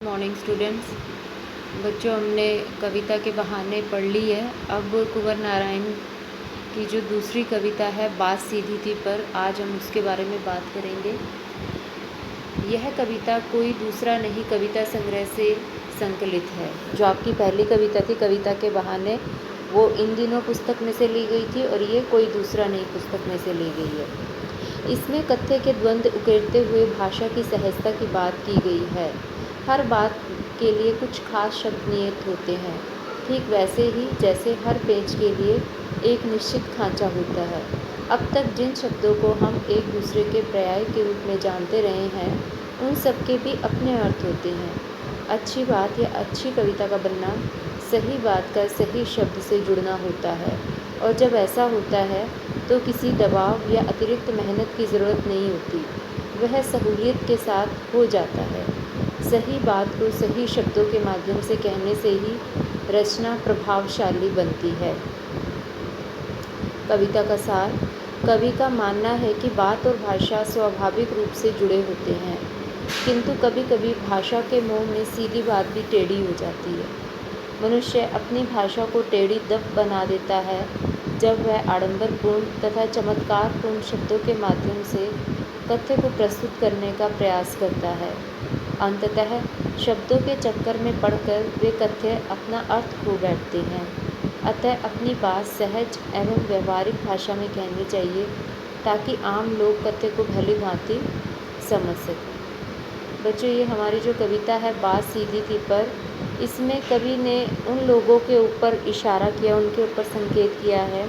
Morning students. बच्चों, हमने कविता के बहाने पढ़ ली है। अब कुंवर नारायण की जो दूसरी कविता है बात सीधी थी पर आज हम उसके बारे में बात करेंगे। यह कविता कोई दूसरा नहीं कविता संग्रह से संकलित है। जो आपकी पहली कविता थी कविता के बहाने, वो इन दिनों पुस्तक में से ली गई थी और ये कोई दूसरा नहीं पुस्तक में से ली गई है। इसमें कथ्य के द्वंद्व उकेरते हुए भाषा की सहजता की बात की गई है। हर बात के लिए कुछ खास शब्द नियत होते हैं, ठीक वैसे ही जैसे हर पेज के लिए एक निश्चित खांचा होता है। अब तक जिन शब्दों को हम एक दूसरे के पर्याय के रूप में जानते रहे हैं, उन सब के भी अपने अर्थ होते हैं। अच्छी बात या अच्छी कविता का बनना सही बात का सही शब्द से जुड़ना होता है, और जब ऐसा होता है तो किसी दबाव या अतिरिक्त मेहनत की ज़रूरत नहीं होती, वह सहूलियत के साथ हो जाता है। सही बात को सही शब्दों के माध्यम से कहने से ही रचना प्रभावशाली बनती है। कविता का सार। कवि का मानना है कि बात और भाषा स्वाभाविक रूप से जुड़े होते हैं, किंतु कभी कभी भाषा के मोह में सीधी बात भी टेढ़ी हो जाती है। मनुष्य अपनी भाषा को टेढ़ी तब बना देता है जब वह आडंबरपूर्ण तथा चमत्कारपूर्ण शब्दों के माध्यम से कथ्य को प्रस्तुत करने का प्रयास करता है। अंततः शब्दों के चक्कर में पड़कर वे कथ्य अपना अर्थ खो बैठते हैं। अतः अपनी बात सहज एवं व्यवहारिक भाषा में कहनी चाहिए, ताकि आम लोग कथ्य को भली भांति समझ सकें। बच्चों, ये हमारी जो कविता है बात सीधी थी पर, इसमें कवि ने उन लोगों के ऊपर इशारा किया, उनके ऊपर संकेत किया है।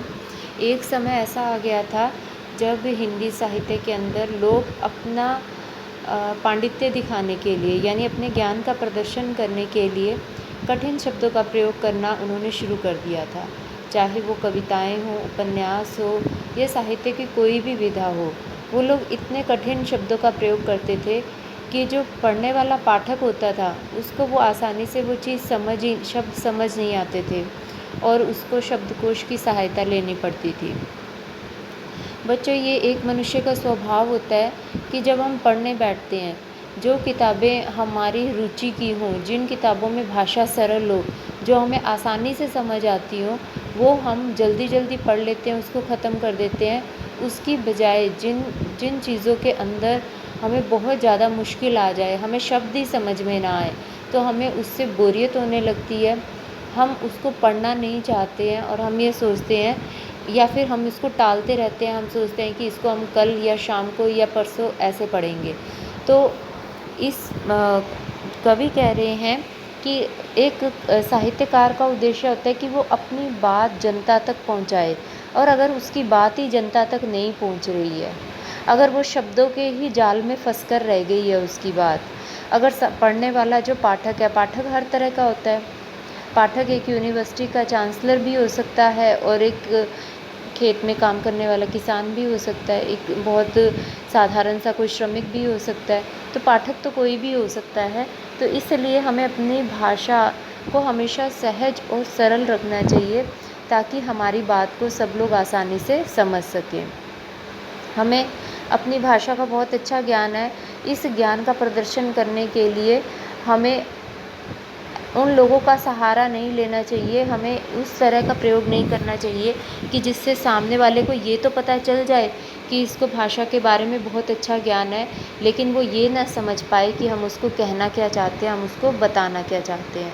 एक समय ऐसा आ गया था जब हिंदी साहित्य के अंदर लोग अपना पांडित्य दिखाने के लिए, यानी अपने ज्ञान का प्रदर्शन करने के लिए कठिन शब्दों का प्रयोग करना उन्होंने शुरू कर दिया था। चाहे वो कविताएं हो, उपन्यास हो या साहित्य की कोई भी विधा हो, वो लोग इतने कठिन शब्दों का प्रयोग करते थे कि जो पढ़ने वाला पाठक होता था उसको वो आसानी से वो चीज़ शब्द समझ नहीं आते थे और उसको शब्दकोश की सहायता लेनी पड़ती थी। बच्चों, ये एक मनुष्य का स्वभाव होता है कि जब हम पढ़ने बैठते हैं, जो किताबें हमारी रुचि की हों, जिन किताबों में भाषा सरल हो, जो हमें आसानी से समझ आती हो, वो हम जल्दी जल्दी पढ़ लेते हैं, उसको ख़त्म कर देते हैं। उसकी बजाय जिन जिन चीज़ों के अंदर हमें बहुत ज़्यादा मुश्किल आ जाए, हमें शब्द ही समझ में ना आए, तो हमें उससे बोरियत होने लगती है। हम उसको पढ़ना नहीं चाहते हैं और हम ये सोचते हैं, या फिर हम इसको टालते रहते हैं। हम सोचते हैं कि इसको हम कल या शाम को या परसों ऐसे पढ़ेंगे। तो इस कवि कह रहे हैं कि एक साहित्यकार का उद्देश्य होता है कि वो अपनी बात जनता तक पहुंचाए, और अगर उसकी बात ही जनता तक नहीं पहुंच रही है, अगर वो शब्दों के ही जाल में फंसकर रह गई है उसकी बात, अगर पढ़ने वाला जो पाठक है, पाठक हर तरह का होता है। पाठक एक यूनिवर्सिटी का चांसलर भी हो सकता है और एक खेत में काम करने वाला किसान भी हो सकता है, एक बहुत साधारण सा कोई श्रमिक भी हो सकता है। तो पाठक तो कोई भी हो सकता है। तो इसलिए हमें अपनी भाषा को हमेशा सहज और सरल रखना चाहिए, ताकि हमारी बात को सब लोग आसानी से समझ सकें। हमें अपनी भाषा का बहुत अच्छा ज्ञान है। इस ज्ञान का प्रदर्शन करने के लिए हमें उन लोगों का सहारा नहीं लेना चाहिए, हमें उस तरह का प्रयोग नहीं करना चाहिए कि जिससे सामने वाले को ये तो पता चल जाए कि इसको भाषा के बारे में बहुत अच्छा ज्ञान है, लेकिन वो ये ना समझ पाए कि हम उसको कहना क्या चाहते हैं, हम उसको बताना क्या चाहते हैं।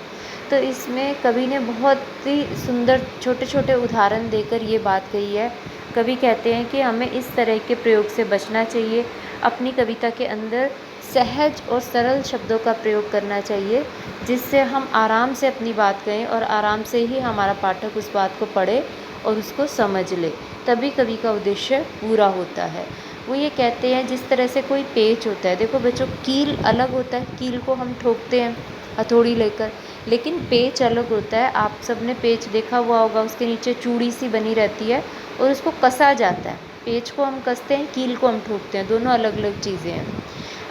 तो इसमें कवि ने बहुत ही सुंदर छोटे छोटे उदाहरण देकर ये बात कही है। कवि कहते हैं कि हमें इस तरह के प्रयोग से बचना चाहिए। अपनी कविता के अंदर सहज और सरल शब्दों का प्रयोग करना चाहिए, जिससे हम आराम से अपनी बात कहें और आराम से ही हमारा पाठक उस बात को पढ़े और उसको समझ ले। तभी कवि का उद्देश्य पूरा होता है। वो ये कहते हैं, जिस तरह से कोई पेच होता है, देखो बच्चों, कील अलग होता है, कील को हम ठोकते हैं हथौड़ी लेकर, लेकिन पेच अलग होता है। आप सब ने पेच देखा हुआ होगा, उसके नीचे चूड़ी सी बनी रहती है और उसको कसा जाता है। पेच को हम कसते हैं, कील को हम ठोकते हैं, दोनों अलग अलग चीज़ें हैं।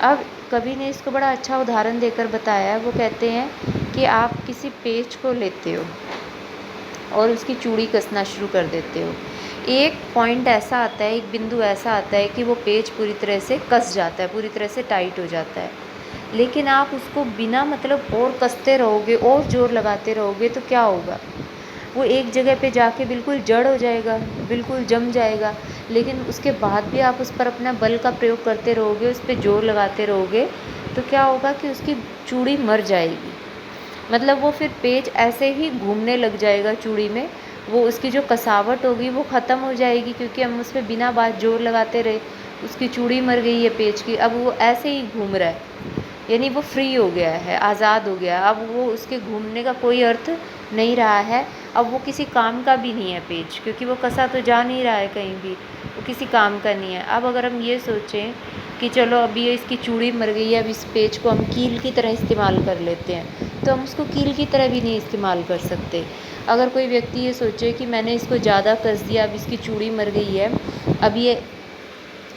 अब कवि ने इसको बड़ा अच्छा उदाहरण देकर बताया है। वो कहते हैं कि आप किसी पेच को लेते हो और उसकी चूड़ी कसना शुरू कर देते हो। एक पॉइंट ऐसा आता है, एक बिंदु ऐसा आता है कि वो पेच पूरी तरह से कस जाता है, पूरी तरह से टाइट हो जाता है। लेकिन आप उसको बिना मतलब और कसते रहोगे और ज़ोर लगाते रहोगे तो क्या होगा, वो एक जगह पे जाके बिल्कुल जड़ हो जाएगा, बिल्कुल जम जाएगा। लेकिन उसके बाद भी आप उस पर अपना बल का प्रयोग करते रहोगे, उस पर ज़ोर लगाते रहोगे, तो क्या होगा कि उसकी चूड़ी मर जाएगी। मतलब वो फिर पेच ऐसे ही घूमने लग जाएगा चूड़ी में, वो उसकी जो कसावट होगी वो ख़त्म हो जाएगी, क्योंकि हम उस पर बिना बात ज़ोर लगाते रहे, उसकी चूड़ी मर गई है पेच की, अब वो ऐसे ही घूम रहा है, यानी वो फ्री हो गया है, आज़ाद हो गया। अब वो उसके घूमने का कोई अर्थ नहीं रहा है, अब वो किसी काम का भी नहीं है पेच, क्योंकि वो कसा तो जा नहीं रहा है कहीं भी, वो किसी काम का नहीं है। अब अगर हम ये सोचें कि चलो अभी ये इसकी चूड़ी मर गई है, अब इस पेच को हम कील की तरह इस्तेमाल कर लेते हैं, तो हम उसको कील की तरह भी नहीं इस्तेमाल कर सकते। अगर कोई व्यक्ति ये सोचे कि मैंने इसको ज़्यादा कस दिया, अब इसकी चूड़ी मर गई है, अब ये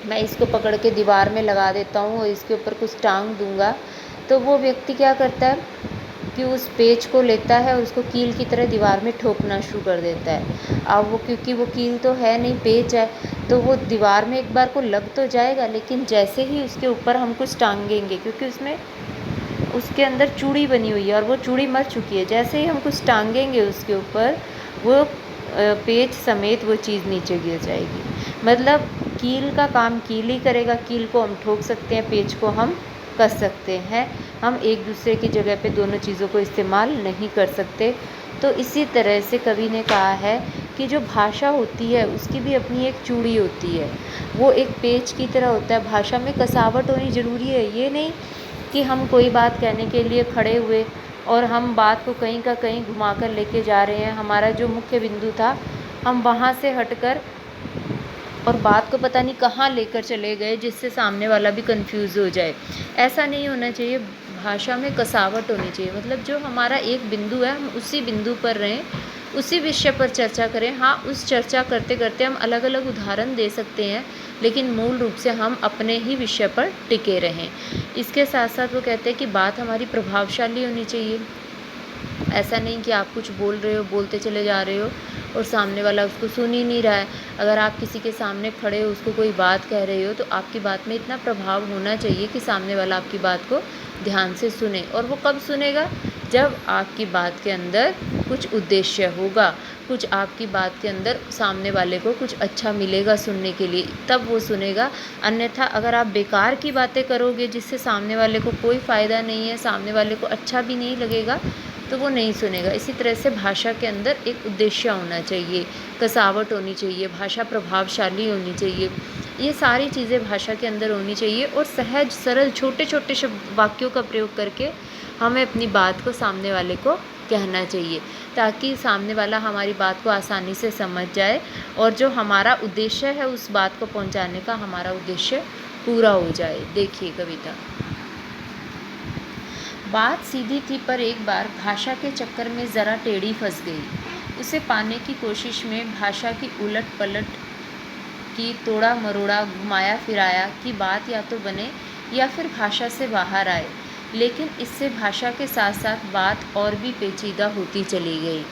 मैं इसको पकड़ के दीवार में लगा देता हूँ और इसके ऊपर कुछ टांग दूंगा, तो वो व्यक्ति क्या करता है कि उस पेच को लेता है और उसको कील की तरह दीवार में ठोकना शुरू कर देता है। अब वो, क्योंकि वो कील तो है नहीं, पेच है, तो वो दीवार में एक बार को लग तो जाएगा, लेकिन जैसे ही उसके ऊपर हम कुछ टांगेंगे, क्योंकि उसमें उसके अंदर चूड़ी बनी हुई है और वो चूड़ी मर चुकी है, जैसे ही हम कुछ टांगेंगे उसके ऊपर, वो पेच समेत वो चीज़ नीचे गिर जाएगी। मतलब कील का काम कील ही करेगा, कील को हम ठोक सकते हैं, पेच को हम कस सकते हैं, हम एक दूसरे की जगह पे दोनों चीज़ों को इस्तेमाल नहीं कर सकते। तो इसी तरह से कवि ने कहा है कि जो भाषा होती है उसकी भी अपनी एक चूड़ी होती है, वो एक पेच की तरह होता है। भाषा में कसावट होनी ज़रूरी है, ये नहीं कि हम कोई बात कहने के लिए खड़े हुए और हम बात को कहीं का कहीं घुमाकर लेके जा रहे हैं, हमारा जो मुख्य बिंदु था हम वहाँ से हटकर और बात को पता नहीं कहाँ लेकर चले गए, जिससे सामने वाला भी कंफ्यूज हो जाए। ऐसा नहीं होना चाहिए। भाषा में कसावट होनी चाहिए, मतलब जो हमारा एक बिंदु है हम उसी बिंदु पर रहें, उसी विषय पर चर्चा करें। हाँ, उस चर्चा करते करते हम अलग अलग उदाहरण दे सकते हैं, लेकिन मूल रूप से हम अपने ही विषय पर टिके रहें। इसके साथ साथ वो कहते हैं कि बात हमारी प्रभावशाली होनी चाहिए। ऐसा नहीं कि आप कुछ बोल रहे हो, बोलते चले जा रहे हो और सामने वाला उसको सुन ही नहीं रहा है। अगर आप किसी के सामने खड़े हो, उसको कोई बात कह रहे हो, तो आपकी बात में इतना प्रभाव होना चाहिए कि सामने वाला आपकी बात को ध्यान से सुने। और वो कब सुनेगा? जब आपकी बात के अंदर कुछ उद्देश्य होगा, कुछ आपकी बात के अंदर सामने वाले को कुछ अच्छा मिलेगा सुनने के लिए, तब वो सुनेगा। अन्यथा अगर आप बेकार की बातें करोगे जिससे सामने वाले को कोई फ़ायदा नहीं है, सामने वाले को अच्छा भी नहीं लगेगा, तो वो नहीं सुनेगा। इसी तरह से भाषा के अंदर एक उद्देश्य होना चाहिए, कसावट होनी चाहिए, भाषा प्रभावशाली होनी चाहिए। ये सारी चीज़ें भाषा के अंदर होनी चाहिए और सहज सरल छोटे छोटे शब्द वाक्यों का प्रयोग करके हमें अपनी बात को सामने वाले को कहना चाहिए, ताकि सामने वाला हमारी बात को आसानी से समझ जाए और जो हमारा उद्देश्य है उस बात को पहुंचाने का, हमारा उद्देश्य पूरा हो जाए। देखिए कविता। बात सीधी थी, पर एक बार भाषा के चक्कर में ज़रा टेढ़ी फंस गई। उसे पाने की कोशिश में भाषा की उलट पलट की, तोड़ा मरोड़ा, घुमाया फिराया कि बात या तो बने या फिर भाषा से बाहर आए। लेकिन इससे भाषा के साथ साथ बात और भी पेचीदा होती चली गई।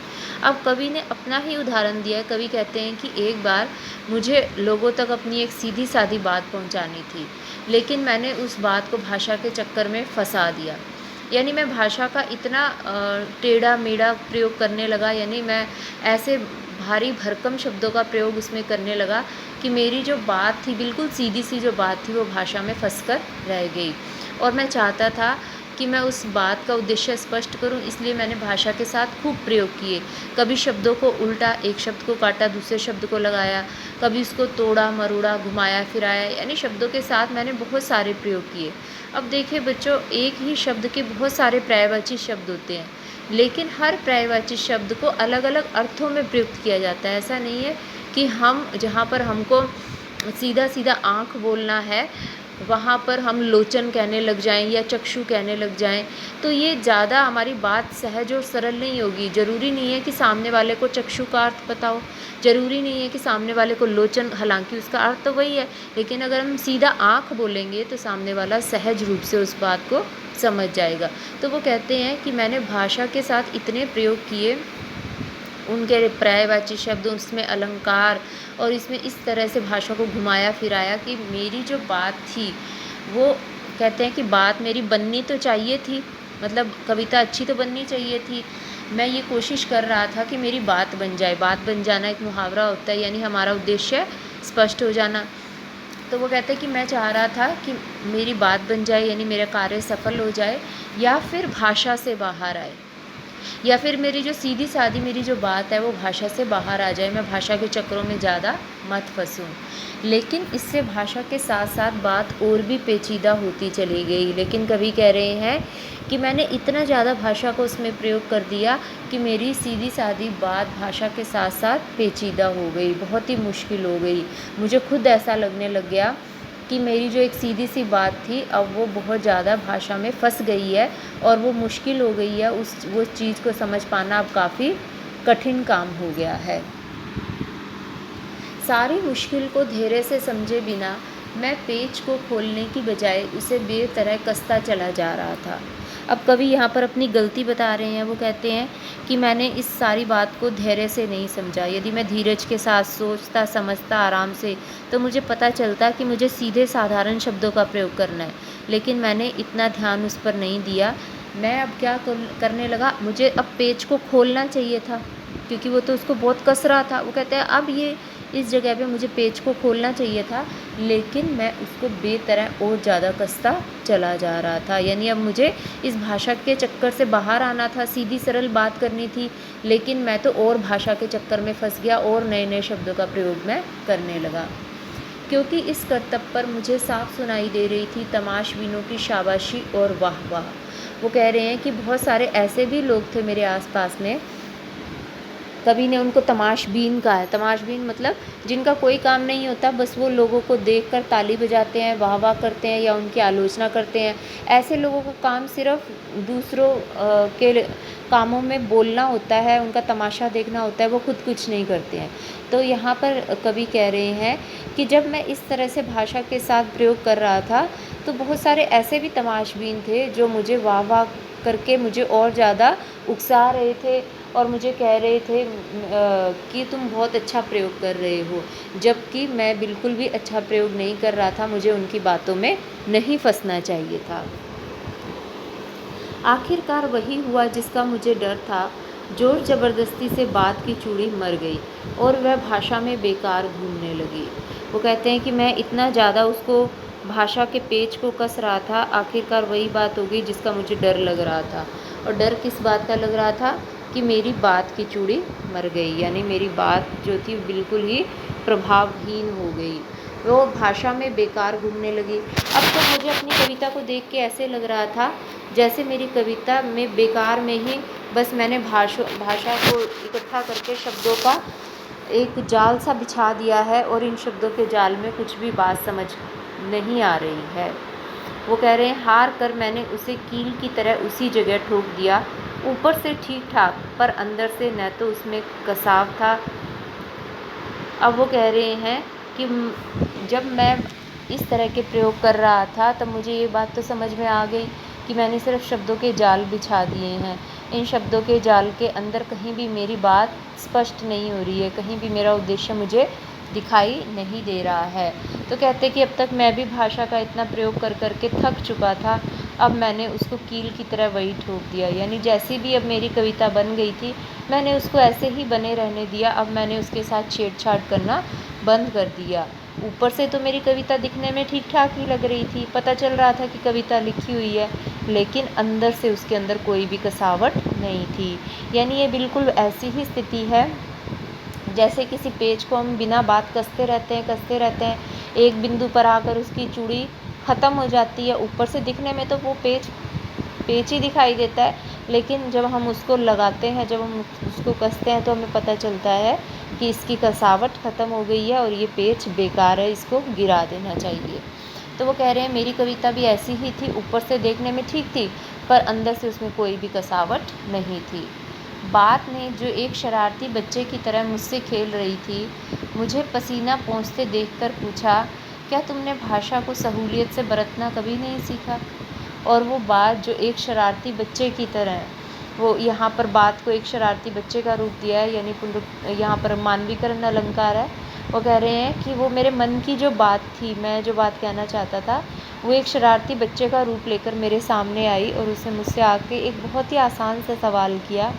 अब कवि ने अपना ही उदाहरण दिया है। कवि कहते हैं कि एक बार मुझे लोगों तक अपनी एक सीधी सादी बात पहुंचानी थी, लेकिन मैंने उस बात को भाषा के चक्कर में फंसा दिया। यानी मैं भाषा का इतना टेढ़ा मेढ़ा प्रयोग करने लगा, यानी मैं ऐसे भारी भरकम शब्दों का प्रयोग उसमें करने लगा कि मेरी जो बात थी, बिल्कुल सीधी सी जो बात थी, वो भाषा में फंस कर रह गई। और मैं चाहता था कि मैं उस बात का उद्देश्य स्पष्ट करूं, इसलिए मैंने भाषा के साथ खूब प्रयोग किए। कभी शब्दों को उल्टा, एक शब्द को काटा दूसरे शब्द को लगाया, कभी उसको तोड़ा मरोड़ा, घुमाया फिराया, यानी शब्दों के साथ मैंने बहुत सारे प्रयोग किए। अब देखिए बच्चों, एक ही शब्द के बहुत सारे पर्यायवाची शब्द होते हैं, लेकिन हर पर्यायवाची शब्द को अलग अलग अर्थों में प्रयुक्त किया जाता है। ऐसा नहीं है कि हम जहाँ पर हमको सीधा सीधा आँख बोलना है, वहाँ पर हम लोचन कहने लग जाएं या चक्षु कहने लग जाएं, तो ये ज़्यादा हमारी बात सहज और सरल नहीं होगी। ज़रूरी नहीं है कि सामने वाले को चक्षु का अर्थ पता हो, ज़रूरी नहीं है कि सामने वाले को लोचन, हालांकि उसका अर्थ तो वही है, लेकिन अगर हम सीधा आँख बोलेंगे तो सामने वाला सहज रूप से उस बात को समझ जाएगा। तो वो कहते हैं कि मैंने भाषा के साथ इतने प्रयोग किए, उनके पर्यायवाची शब्द, उसमें अलंकार, और इसमें इस तरह से भाषा को घुमाया फिराया कि मेरी जो बात थी वो कहते हैं कि बात मेरी बननी तो चाहिए थी, मतलब कविता अच्छी तो बननी चाहिए थी। मैं ये कोशिश कर रहा था कि मेरी बात बन जाए। बात बन जाना एक मुहावरा होता है, यानी हमारा उद्देश्य स्पष्ट हो जाना। तो वो कहते हैं कि मैं चाह रहा था कि मेरी बात बन जाए, यानी मेरा कार्य सफल हो जाए, या फिर भाषा से बाहर आए, या फिर मेरी जो सीधी सादी मेरी जो बात है वो भाषा से बाहर आ जाए, मैं भाषा के चक्रों में ज़्यादा मत फंसूँ। लेकिन इससे भाषा के साथ साथ बात और भी पेचीदा होती चली गई। लेकिन कवि कह रहे हैं कि मैंने इतना ज़्यादा भाषा को उसमें प्रयोग कर दिया कि मेरी सीधी सादी बात भाषा के साथ साथ पेचीदा हो गई, बहुत ही मुश्किल हो गई। मुझे खुद ऐसा लगने लग गया कि मेरी जो एक सीधी सी बात थी अब वो बहुत ज़्यादा भाषा में फंस गई है और वो मुश्किल हो गई है। वो चीज़ को समझ पाना अब काफ़ी कठिन काम हो गया है। सारी मुश्किल को धैर्य से समझे बिना मैं पेच को खोलने की बजाय उसे बेतरह कसता चला जा रहा था। अब कवि यहाँ पर अपनी गलती बता रहे हैं। वो कहते हैं कि मैंने इस सारी बात को धैर्य से नहीं समझा। यदि मैं धीरज के साथ सोचता समझता आराम से, तो मुझे पता चलता कि मुझे सीधे साधारण शब्दों का प्रयोग करना है। लेकिन मैंने इतना ध्यान उस पर नहीं दिया। मैं अब क्या करने लगा, मुझे अब पेच को खोलना चाहिए था, क्योंकि वो तो उसको बहुत कस रहा था। वो कहते हैं अब ये इस जगह पे मुझे पेच को खोलना चाहिए था, लेकिन मैं उसको बेतरह और ज़्यादा कसता चला जा रहा था। यानी अब मुझे इस भाषा के चक्कर से बाहर आना था, सीधी सरल बात करनी थी, लेकिन मैं तो और भाषा के चक्कर में फंस गया और नए नए शब्दों का प्रयोग मैं करने लगा। क्योंकि इस करतब पर मुझे साफ सुनाई दे रही थी तमाशबीनों की शाबाशी और वाह वाह। वो कह रहे हैं कि बहुत सारे ऐसे भी लोग थे मेरे आसपास में, कवि ने उनको तमाशबीन कहा है। तमाशबीन मतलब जिनका कोई काम नहीं होता, बस वो लोगों को देखकर ताली बजाते हैं, वाह वाह करते हैं या उनकी आलोचना करते हैं। ऐसे लोगों का काम सिर्फ दूसरों के कामों में बोलना होता है, उनका तमाशा देखना होता है, वो खुद कुछ नहीं करते हैं। तो यहाँ पर कवि कह रहे हैं कि जब मैं इस तरह से भाषा के साथ प्रयोग कर रहा था, तो बहुत सारे ऐसे भी तमाशबीन थे जो मुझे वाह वाह करके मुझे और ज़्यादा उकसा रहे थे और मुझे कह रहे थे कि तुम बहुत अच्छा प्रयोग कर रहे हो, जबकि मैं बिल्कुल भी अच्छा प्रयोग नहीं कर रहा था। मुझे उनकी बातों में नहीं फंसना चाहिए था। आखिरकार वही हुआ जिसका मुझे डर था। जोर ज़बरदस्ती से बात की चूड़ी मर गई और वह भाषा में बेकार घूमने लगी। वो कहते हैं कि मैं इतना ज़्यादा उसको भाषा के पेच को कस रहा था, आखिरकार वही बात हो गई जिसका मुझे डर लग रहा था। और डर किस बात का लग रहा था कि मेरी बात की चूड़ी मर गई, यानी मेरी बात जो थी बिल्कुल ही प्रभावहीन हो गई, वो भाषा में बेकार घूमने लगी। अब तो मुझे अपनी कविता को देख के ऐसे लग रहा था जैसे मेरी कविता में बेकार में ही बस मैंने भाषा को इकट्ठा करके शब्दों का एक जाल सा बिछा दिया है और इन शब्दों के जाल में कुछ भी बात समझ नहीं आ रही है। वो कह रहे हैं हार कर मैंने उसे कील की तरह उसी जगह ठोक दिया, ऊपर से ठीक ठाक पर अंदर से न तो उसमें कसाव था। अब वो कह रहे हैं कि जब मैं इस तरह के प्रयोग कर रहा था तब मुझे ये बात तो समझ में आ गई कि मैंने सिर्फ शब्दों के जाल बिछा दिए हैं। इन शब्दों के जाल के अंदर कहीं भी मेरी बात स्पष्ट नहीं हो रही है, कहीं भी मेरा उद्देश्य मुझे दिखाई नहीं दे रहा है। तो कहते कि अब तक मैं भी भाषा का इतना प्रयोग कर कर के थक चुका था, अब मैंने उसको कील की तरह वही ठोक दिया। यानी जैसी भी अब मेरी कविता बन गई थी, मैंने उसको ऐसे ही बने रहने दिया। अब मैंने उसके साथ छेड़छाड़ करना बंद कर दिया। ऊपर से तो मेरी कविता दिखने में ठीक ठाक ही लग रही थी, पता चल रहा था कि कविता लिखी हुई है, लेकिन अंदर से उसके अंदर कोई भी कसावट नहीं थी। यानी ये बिल्कुल ऐसी ही स्थिति है जैसे किसी पेज को हम बिना बात कसते रहते हैं, एक बिंदु पर आकर उसकी चूड़ी ख़त्म हो जाती है। ऊपर से दिखने में तो वो पेच ही दिखाई देता है, लेकिन जब हम उसको लगाते हैं, जब हम उसको कसते हैं, तो हमें पता चलता है कि इसकी कसावट ख़त्म हो गई है और ये पेच बेकार है, इसको गिरा देना चाहिए। तो वो कह रहे हैं मेरी कविता भी ऐसी ही थी, ऊपर से देखने में ठीक थी पर अंदर से उसमें कोई भी कसावट नहीं थी। बात ने जो एक शरारती बच्चे की तरह मुझसे खेल रही थी, मुझे पसीना पोंछते देखकर पूछा, क्या तुमने भाषा को सहूलियत से बरतना कभी नहीं सीखा? और वो बात जो एक शरारती बच्चे की तरह है, वो यहाँ पर बात को एक शरारती बच्चे का रूप दिया है, यानी यहाँ पर मानवीकरण अलंकार है। वो कह रहे हैं कि वो मेरे मन की जो बात थी, मैं जो बात कहना चाहता था, वो एक शरारती बच्चे का रूप लेकर मेरे सामने आई और उसने मुझसे आके एक बहुत ही आसान सा सवाल किया।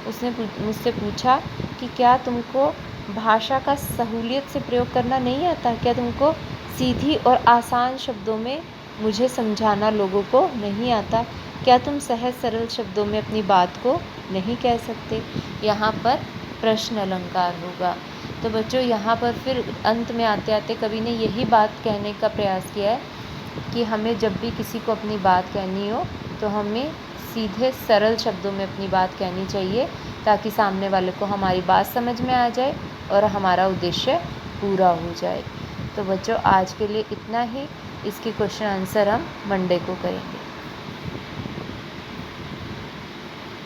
उसने मुझसे पूछा कि क्या तुमको भाषा का सहूलियत से प्रयोग करना नहीं आता? क्या तुमको सीधी और आसान शब्दों में मुझे समझाना लोगों को नहीं आता? क्या तुम सहज सरल शब्दों में अपनी बात को नहीं कह सकते? यहाँ पर प्रश्न अलंकार होगा। तो बच्चों यहाँ पर फिर अंत में आते आते कवि ने यही बात कहने का प्रयास किया है कि हमें जब भी किसी को अपनी बात कहनी हो तो हमें सीधे सरल शब्दों में अपनी बात कहनी चाहिए, ताकि सामने वाले को हमारी बात समझ में आ जाए और हमारा उद्देश्य पूरा हो जाए। तो बच्चों आज के लिए इतना ही। इसकी क्वेश्चन आंसर हम मंडे को करेंगे।